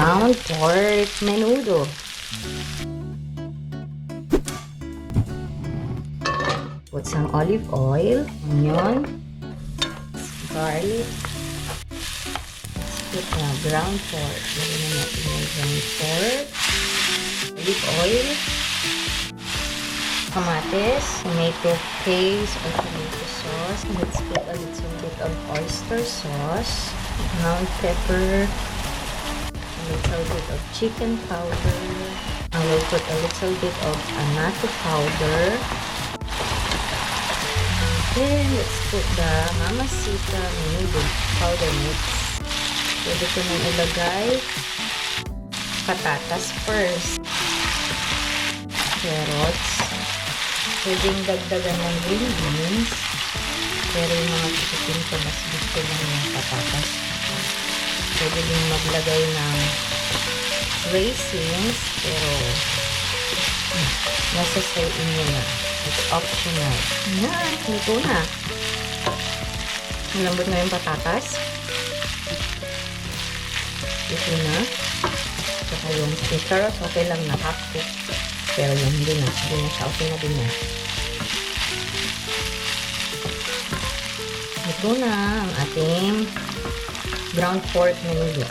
ground pork menudo. Put some olive oil, onion, garlic. Put na ground pork. Lagyan na natin yung ground pork. Olive oil. Kamatis. Tomato paste or tomato sauce. Let's put a little bit of oyster sauce. Ground pepper. A little bit of chicken powder. I will put a little bit of annatto powder. Then, let's put the Mama Sita Menudong powder mix. Pwede ko nang ilagay patatas first. Carrots. Pwedeng dagdagan ng green beans. Pero yung mga chicken ko, mas gusto lang yung patatas. Pwede din maglagay ng raisins. Pero, nasa sa inyo na. It's optional. Yan, ito na. Malambot na yung patatas. Ito na. Saka yung carrots, okay lang na half cook. Pero yung hindi na siya. Okay na din na. Ito na ang ating ground pork menudo.